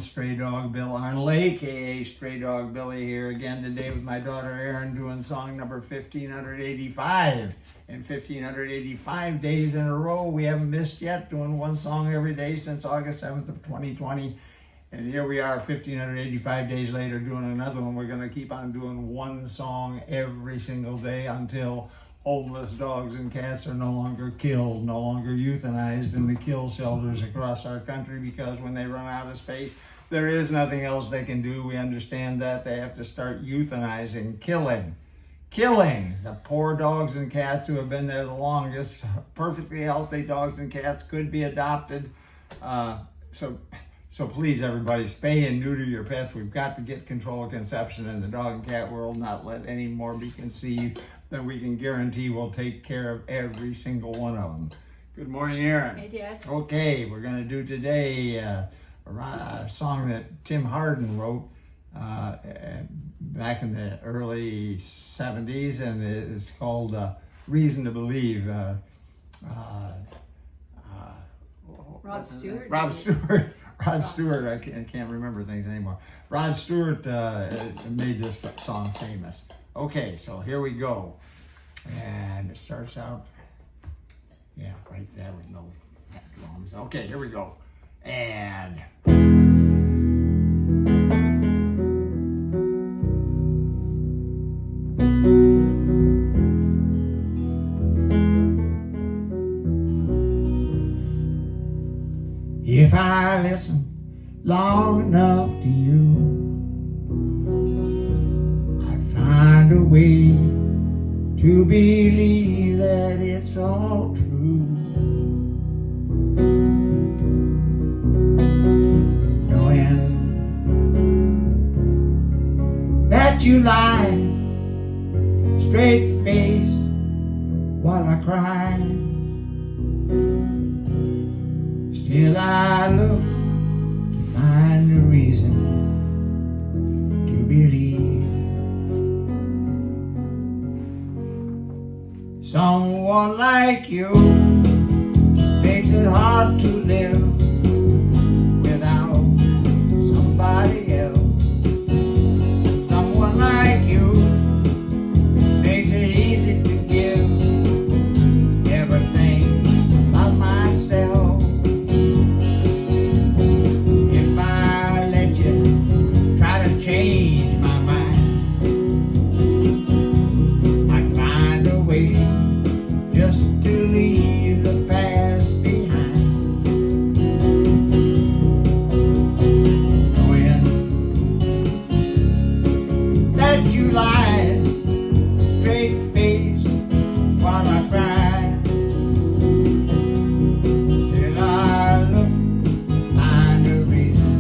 Straydog Bill Arnold, aka Straydog Billy, here again today with my daughter ERIN, doing song number 1585. And 1585 days in a row, we haven't missed yet, doing one song every day since August 7th of 2020. And here we are 1585 days later doing another one. We're going to keep on doing one song every single day until homeless dogs and cats are no longer killed, no longer euthanized in the kill shelters across our country, because when they run out of space, there is nothing else they can do. We understand that. They have to start euthanizing, killing the poor dogs and cats who have been there the longest. Perfectly healthy dogs and cats could be adopted. So please, everybody, spay and neuter your pets. We've got to get control of conception in the dog and cat world, not let any more be conceived than we can guarantee will take care of every single one of them. Good morning, ERIN. Hey, Dad. Okay, we're going to do today a song that Tim Hardin wrote back in the early 70s, and it's called Reason to Believe. Rod Stewart. Rod Stewart, I can't remember things anymore. Rod Stewart made this song famous. Okay, so here we go. And it starts out, yeah, right there with no drums. Okay, here we go. And... if I listen long enough to you, I'd find a way to believe that it's all true. Knowing that you lie straight-faced while I cry, still I look to find a reason to believe. Someone like you makes it hard to live without somebody else. Someone like you makes it easy to give everything about myself. Change my mind, I'd find a way just to leave the past behind. Knowing that you lied straight-faced while I cried, still I look to find a reason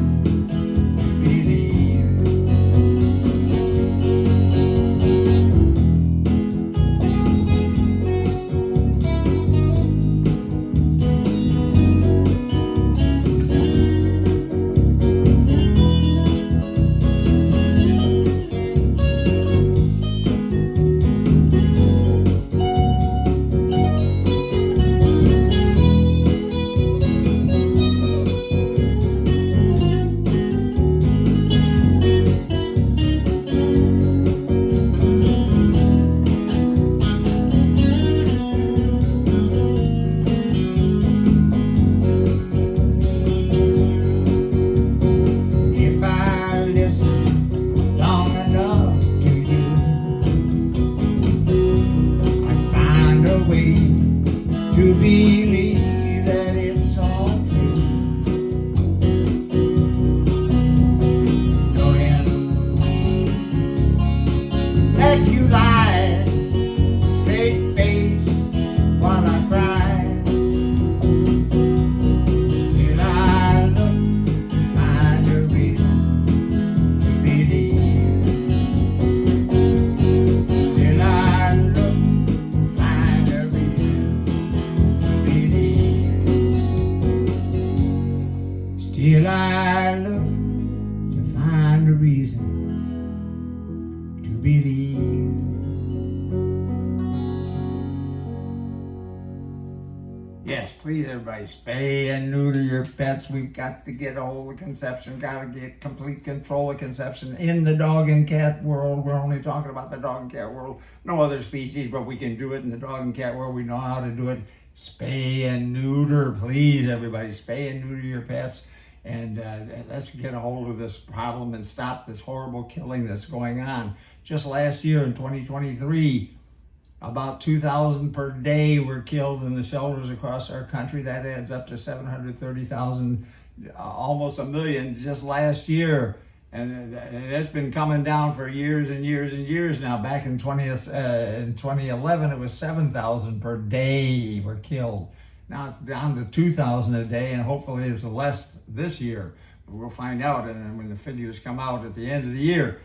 to believe. To believe that it's all true. Knowing that you lied straight-faced while I cried, still I look to find a reason to believe. Still I look to find a reason. Still I look to find a reason to believe. Yes. please everybody, spay and neuter your pets. We've got to get a hold of conception, got to get complete control of conception in the dog and cat world. We're only talking about the dog and cat world, no other species, but we can do it in the dog and cat world. We know how to do it. Spay and neuter, please everybody, spay and neuter your pets. And let's get a hold of this problem and stop this horrible killing that's going on. Just last year in 2023, about 2,000 per day were killed in the shelters across our country. That adds up to 730,000, almost a million just last year. And it's been coming down for years and years and years now. Back in 2011, it was 7,000 per day were killed. Now it's down to 2,000 a day, and hopefully it's less this year. But we'll find out, and then when the figures come out at the end of the year.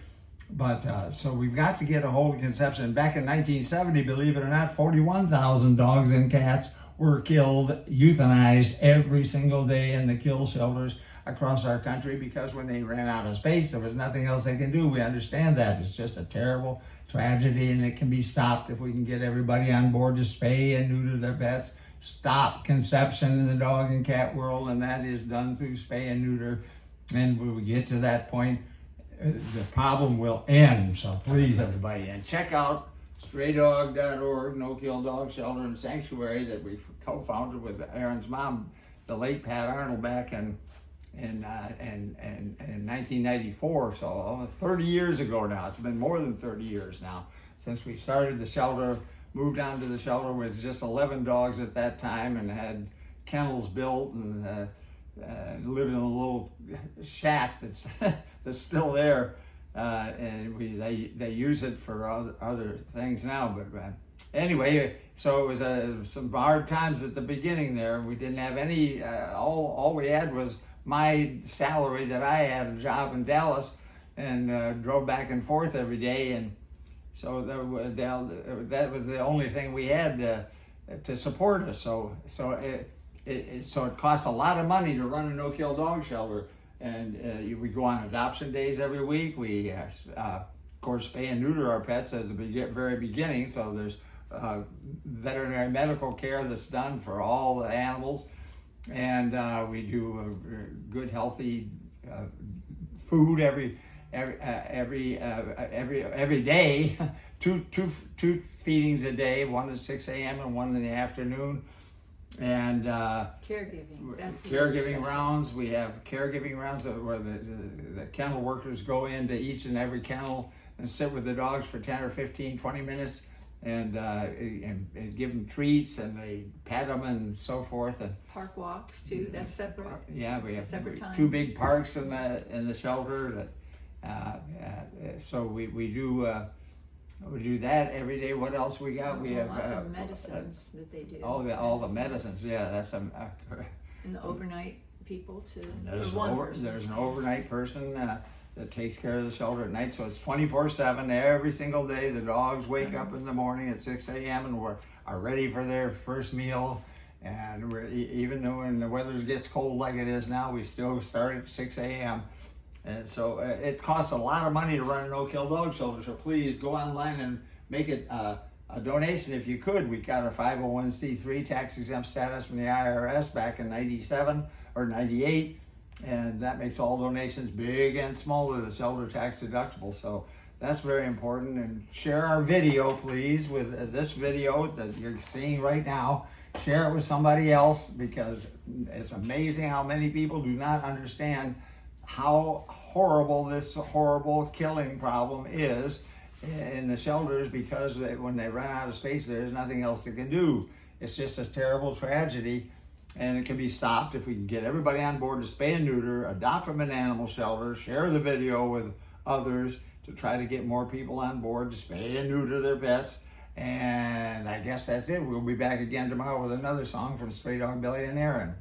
But so we've got to get a hold of conception. Back in 1970, believe it or not, 41,000 dogs and cats were killed, euthanized every single day in the kill shelters across our country, because when they ran out of space, there was nothing else they can do. We understand that. It's just a terrible tragedy, and it can be stopped if we can get everybody on board to spay and neuter their pets. Stop conception in the dog and cat world, and that is done through spay and neuter. And when we get to that point, the problem will end. So please, everybody, and check out straydog.org, no-kill dog shelter and sanctuary that we co-founded with Erin's mom, the late Pat Arnold, back in 1994. So almost 30 years ago now. It's been more than 30 years now since we started the shelter. Moved on to the shelter with just 11 dogs at that time, and had kennels built, and lived in a little shack that's that's still there, and they use it for other things now. But anyway, so it was some hard times at the beginning there. We didn't have any. All we had was my salary that I had, a job in Dallas, and drove back and forth every day, and so that was the only thing we had to support us. So it costs a lot of money to run a no-kill dog shelter, and we go on adoption days every week. We of course spay and neuter our pets at the very beginning. So there's veterinary medical care that's done for all the animals, and we do good healthy food every day, two feedings a day, one at 6 a.m. and one in the afternoon, and caregiving rounds. We have caregiving rounds where the kennel workers go into each and every kennel and sit with the dogs for 10 or 15, 20 minutes, and give them treats, and they pet them and so forth. And park walks too. That's separate. Yeah, we have separate time. 2 big parks in the shelter that. So we do that every day. What else we got? We have lots of medicines that they do. All the medicines. Yeah, that's and the overnight people too. There's an overnight person that takes care of the shelter at night. So it's 24/7 every single day. The dogs wake up in the morning at 6 a.m. and are ready for their first meal. And even though when the weather gets cold like it is now, we still start at 6 a.m. And so it costs a lot of money to run a no-kill dog shelter. So please go online and make it a donation if you could. We got our 501c3 tax exempt status from the IRS back in 97 or 98. And that makes all donations, big and small, to the shelter tax deductible. So that's very important. And share our video, please, with this video that you're seeing right now. Share it with somebody else, because it's amazing how many people do not understand how horrible this horrible killing problem is in the shelters, because when they run out of space, there's nothing else they can do. It's just a terrible tragedy, and it can be stopped if we can get everybody on board to spay and neuter, adopt from an animal shelter, share the video with others to try to get more people on board to spay and neuter their pets. And I guess that's it. We'll be back again tomorrow with another song from Straydog Bill and ERIN.